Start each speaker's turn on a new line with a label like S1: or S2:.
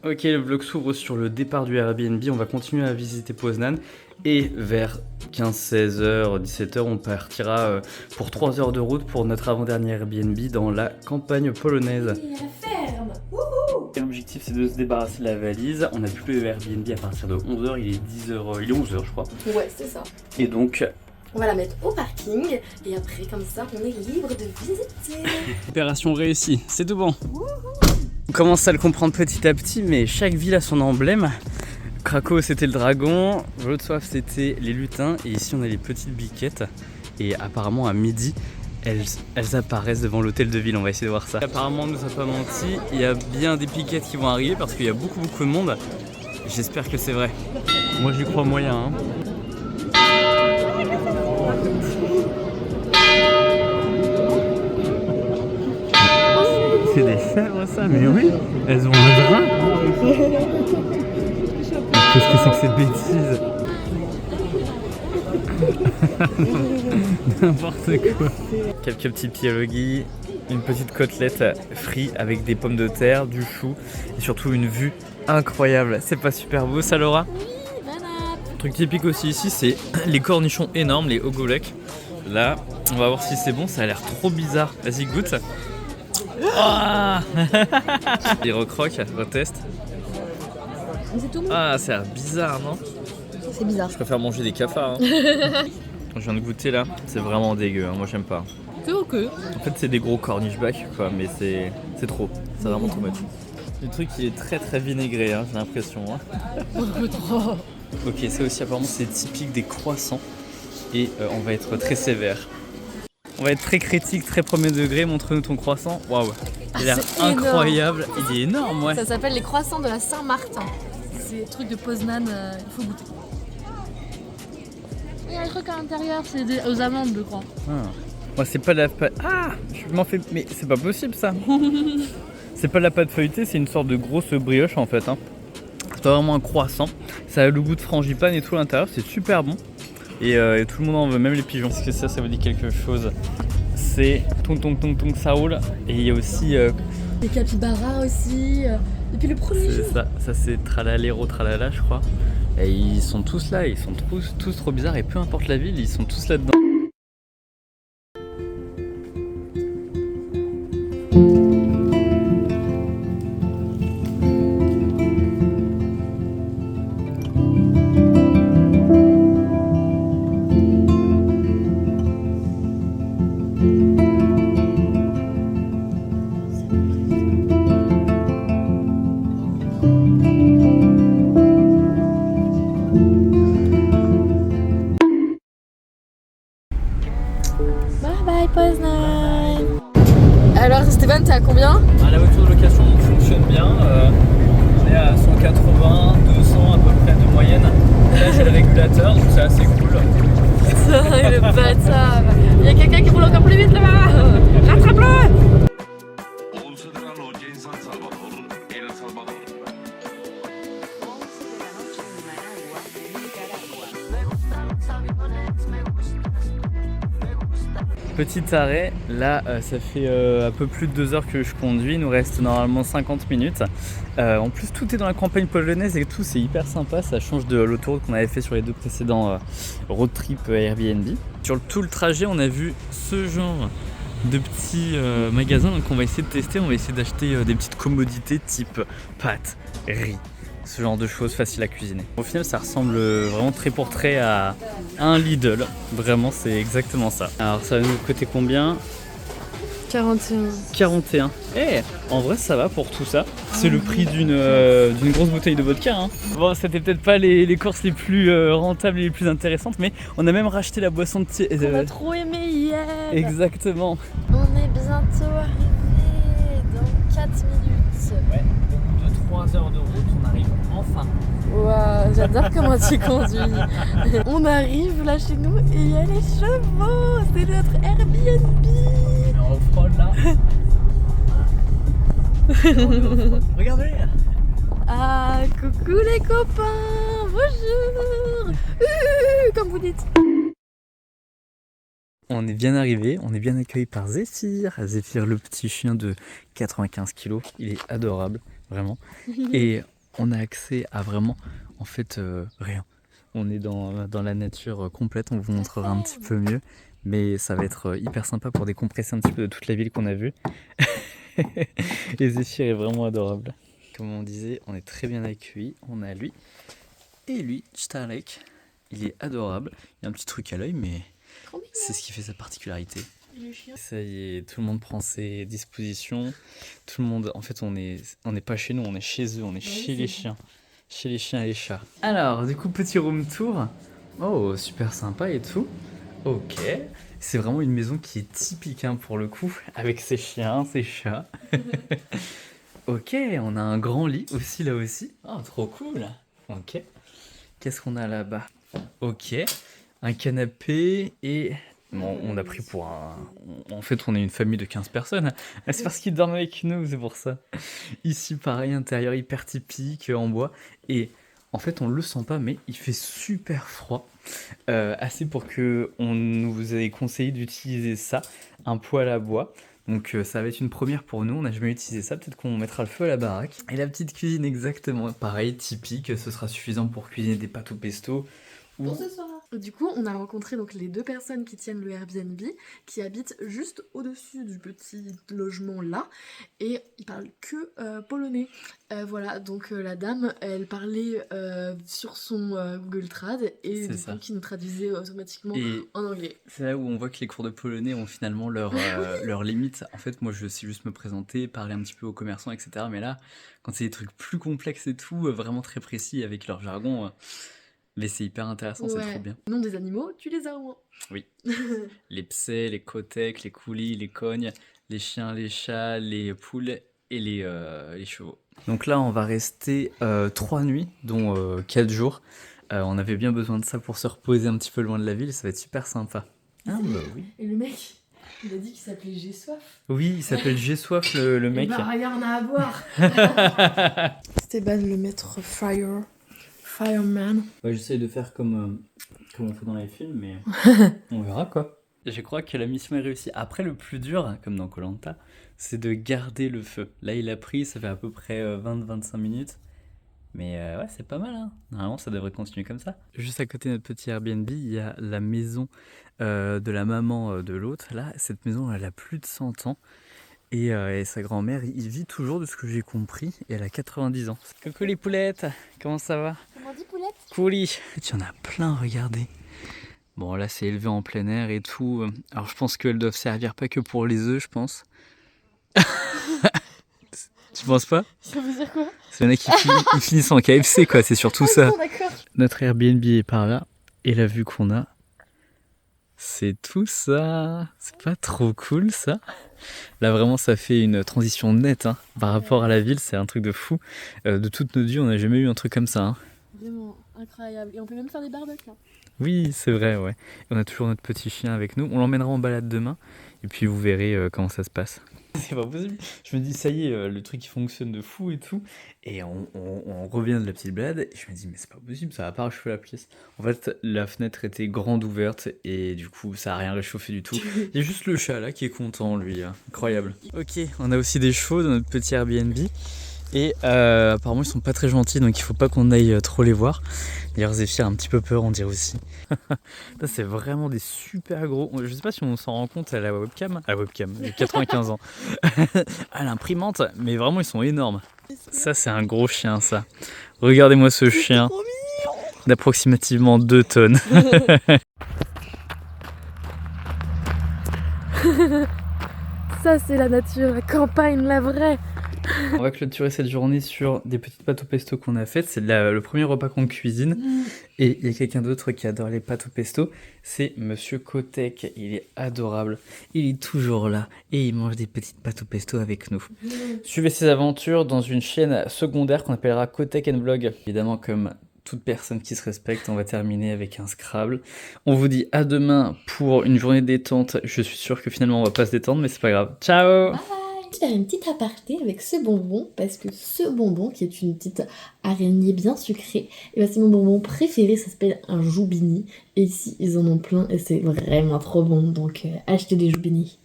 S1: Ok, le vlog s'ouvre sur le départ du Airbnb, on va continuer à visiter Poznan et vers 15, 16h, 17h, on partira pour 3 heures de route pour notre avant-dernier Airbnb dans la campagne polonaise.
S2: Et à la ferme. Wouhou.
S1: L'objectif c'est de se débarrasser de la valise, on n'a plus le Airbnb à partir de 11h, il est 10h, il est 11h je crois.
S2: Ouais, c'est ça.
S1: Et donc...
S2: On va la mettre au parking et après comme ça on est libre de visiter.
S1: Opération réussie, c'est tout bon. On commence à le comprendre petit à petit, mais chaque ville a son emblème. Krakow c'était le dragon, Wrocław c'était les lutins, et ici on a les petites biquettes. Et apparemment à midi, elles apparaissent devant l'hôtel de ville, on va essayer de voir ça. Apparemment on nous a pas menti, il y a bien des piquettes qui vont arriver parce qu'il y a beaucoup de monde. J'espère que c'est vrai. Moi j'y crois moyen. Hein. C'est des chèvres ça, mais oui, elles ont un drain. Qu'est-ce que c'est que cette bêtise? N'importe quoi. Quelques petits pierogi, une petite côtelette frite avec des pommes de terre, du chou et surtout une vue incroyable. C'est pas super beau ça, Laura?
S2: Oui, voilà.
S1: Un truc typique aussi ici, c'est les cornichons énormes, les ogolek. Là, on va voir si c'est bon, ça a l'air trop bizarre. Vas-y, goûte. Oh. Il recroque, reteste.
S2: C'est tout.
S1: Ah, ça a l'air bizarre, non?
S2: C'est bizarre.
S1: Je préfère manger des cafards. Hein. Je viens de goûter là, c'est vraiment dégueu, hein. Moi j'aime pas.
S2: C'est ok.
S1: En fait, c'est des gros cornichbacks, quoi, mais c'est trop. C'est vraiment trop much. Le truc qui est très très vinaigré, hein, j'ai l'impression. Hein.
S2: Trop.
S1: Ok, ça aussi, apparemment, c'est typique des croissants. Et on va être très sévère. On va être très critique, très premier degré. Montre-nous ton croissant. Waouh, il a l'air incroyable. Il est énorme, ouais.
S2: Ça s'appelle les croissants de la Saint-Martin. C'est le truc de Poznan, il faut goûter. Il y a un truc à l'intérieur, c'est aux amandes, je crois.
S1: Ah. Moi, c'est pas de la pâte. Ah, je m'en fais. Mais c'est pas possible ça. C'est pas de la pâte feuilletée, c'est une sorte de grosse brioche en fait. Hein. C'est pas vraiment un croissant. Ça a le goût de frangipane et tout à l'intérieur, c'est super bon. Et tout le monde en veut, même les pigeons. Est-ce que ça vous dit quelque chose? C'est Tong Tong Tong Tong Saoul. Et il y a aussi.
S2: Les capybaras aussi. Depuis le premier jour.
S1: Ça c'est Tralalero Tralala, je crois. Et ils sont tous là, ils sont tous trop bizarres. Et peu importe la ville, ils sont tous là-dedans.
S2: Bye bye Poznan. Alors Stéphane, t'es à combien?
S1: La voiture de location fonctionne bien. On est à 180, 200 à peu près de moyenne. Là j'ai le régulateur, donc c'est assez cool.
S2: Le bâtard. Il y a quelqu'un qui roule encore plus vite là-bas. Rattrape-le.
S1: Petit arrêt, là ça fait un peu plus de 2 heures que je conduis, il nous reste normalement 50 minutes. En plus tout est dans la campagne polonaise et tout, c'est hyper sympa, ça change de l'autoroute qu'on avait fait sur les 2 précédents road trip Airbnb. Sur tout le trajet on a vu ce genre de petits magasins, donc on va essayer de tester, on va essayer d'acheter des petites commodités type pâtes, riz. Ce genre de choses faciles à cuisiner. Au final ça ressemble vraiment trait pour trait à un Lidl, vraiment c'est exactement ça. Alors ça va nous coûter combien?
S2: 41.
S1: 41. Eh, en vrai ça va pour tout ça. C'est le prix d'une grosse bouteille de vodka. Hein. Bon, c'était peut-être pas les courses les plus rentables et les plus intéressantes, mais on a même racheté la boisson de thé.
S2: On a trop aimé hier.
S1: Exactement.
S2: On est bientôt arrivé dans 4 minutes.
S1: Ouais, au bout de 3 heures de route, on arrive enfin.
S2: Waouh, j'adore comment tu conduis. On arrive là chez nous et il y a les chevaux. C'est notre Airbnb.
S1: On est off-road là. Regardez.
S2: Ah, coucou les copains. Bonjour. Comme vous dites.
S1: On est bien arrivé, on est bien accueilli par Zéphyr. Zéphyr, le petit chien de 95 kg, il est adorable, vraiment. Et on a accès à vraiment, en fait, rien. On est dans la nature complète, on vous montrera un petit peu mieux. Mais ça va être hyper sympa pour décompresser un petit peu de toute la ville qu'on a vue. Et Zéphyr est vraiment adorable. Comme on disait, on est très bien accueillis. On a lui et lui, Starlek. Il est adorable. Il y a un petit truc à l'œil, mais c'est ce qui fait sa particularité. Ça y est, tout le monde prend ses dispositions. Tout le monde, en fait, on n'est pas chez nous, on est chez eux, on est chez les chiens. Chez les chiens et les chats. Alors, du coup, petit room tour. Oh, super sympa et tout. Ok. C'est vraiment une maison qui est typique hein, pour le coup, avec ses chiens, ses chats. Ok, on a un grand lit aussi là aussi. Oh, trop cool. Ok. Qu'est-ce qu'on a là-bas? Ok. Un canapé et... Bon, on a pris pour un... En fait, on est une famille de 15 personnes. C'est parce qu'ils dorment avec nous, c'est pour ça. Ici, pareil, intérieur hyper typique, en bois. Et en fait, on le sent pas, mais il fait super froid. Assez pour que on nous ait conseillé d'utiliser ça, un poêle à bois. Donc ça va être une première pour nous, on n'a jamais utilisé ça, peut-être qu'on mettra le feu à la baraque. Et la petite cuisine exactement, pareil, typique, ce sera suffisant pour cuisiner des pâtes au pesto. Ou...
S2: Pour ce soir. Du coup, on a rencontré donc les deux personnes qui tiennent le Airbnb, qui habitent juste au-dessus du petit logement là, et ils parlent que polonais. Voilà, donc la dame, elle parlait sur son Google Trad, et du coup, qui nous traduisait automatiquement en anglais.
S1: C'est là où on voit que les cours de polonais ont finalement leurs limites. En fait, moi, je sais juste me présenter, parler un petit peu aux commerçants, etc. Mais là, quand c'est des trucs plus complexes et tout, vraiment très précis avec leur jargon... Mais c'est hyper intéressant, c'est trop bien.
S2: Le nom des animaux, tu les as au moins.
S1: Oui. Les psés, les kotek, les coulis, les cognes, les chiens, les chats, les poules et les chevaux. Donc là, on va rester 3 nuits, dont 4 jours. On avait bien besoin de ça pour se reposer un petit peu loin de la ville, ça va être super sympa. Ah bah oui.
S2: Et le mec, il a dit qu'il s'appelait J'ai soif.
S1: Oui, il s'appelle J'ai soif le mec.
S2: Bah rien à boire. Stéban, le maître Fireman.
S1: Ouais, j'essaye de faire comme on fait dans les films, mais on verra quoi. Je crois que la mission est réussie. Après, le plus dur, comme dans Koh-Lanta, c'est de garder le feu. Là, il a pris, ça fait à peu près 20-25 minutes. Mais ouais, c'est pas mal, hein. Normalement, ça devrait continuer comme ça. Juste à côté de notre petit Airbnb, il y a la maison de la maman de l'autre. Là, cette maison, elle a plus de 100 ans. Et sa grand-mère, il vit toujours de ce que j'ai compris. Et elle a 90 ans. Coucou les poulettes, comment ça va?
S2: Comment dit poulette?
S1: Couli. Il y en a plein, regardez. Bon, là, c'est élevé en plein air et tout. Alors, je pense qu'elles doivent servir pas que pour les œufs, je pense. Tu penses pas?
S2: Ça veut dire quoi?
S1: C'est y en a qui finissent en KFC, quoi. C'est surtout ça.
S2: D'accord.
S1: Notre Airbnb est par là. Et la vue qu'on a, c'est tout ça. C'est pas trop cool, ça? Là, vraiment, ça fait une transition nette hein. Par rapport à la ville. C'est un truc de fou. De toute notre vie, on n'a jamais eu un truc comme ça. Hein.
S2: Vraiment incroyable. Et on peut même faire des barbecues. Hein.
S1: Oui, c'est vrai, ouais. Et on a toujours notre petit chien avec nous. On l'emmènera en balade demain. Et puis, vous verrez comment ça se passe. C'est pas possible. Je me dis, ça y est, le truc il fonctionne de fou et tout. Et on revient de la petite balade. Et je me dis, mais c'est pas possible, ça va pas réchauffer la pièce. En fait, la fenêtre était grande ouverte. Et du coup, ça a rien réchauffé du tout. Il y a juste le chat là qui est content, lui. Incroyable. Ok, on a aussi des chevaux dans notre petit Airbnb. Et apparemment, ils sont pas très gentils. Donc, il faut pas qu'on aille trop les voir. D'ailleurs, Zéphyr a un petit peu peur, on dirait aussi. Ça, c'est vraiment des super gros. Je sais pas si on s'en rend compte à la webcam. À la webcam, j'ai 95 ans. À l'imprimante, mais vraiment, ils sont énormes. Ça, c'est un gros chien, ça. Regardez-moi ce chien. D'approximativement 2 tonnes.
S2: Ça, c'est la nature, la campagne, la vraie.
S1: On va clôturer cette journée sur des petites pâtes au pesto qu'on a faites. C'est le premier repas qu'on cuisine. Et il y a quelqu'un d'autre qui adore les pâtes au pesto. C'est Monsieur Kotek. Il est adorable. Il est toujours là. Et il mange des petites pâtes au pesto avec nous. Suivez ses aventures dans une chaîne secondaire qu'on appellera Kotek & Vlog. Évidemment, comme toute personne qui se respecte, on va terminer avec un Scrabble. On vous dit à demain pour une journée de détente. Je suis sûr que finalement, on va pas se détendre, mais c'est pas grave. Ciao!
S2: Faire une petite aparté avec ce bonbon parce que ce bonbon qui est une petite araignée bien sucrée et ben c'est mon bonbon préféré, ça s'appelle un Joubini et ici ils en ont plein et c'est vraiment trop bon donc achetez des Joubini.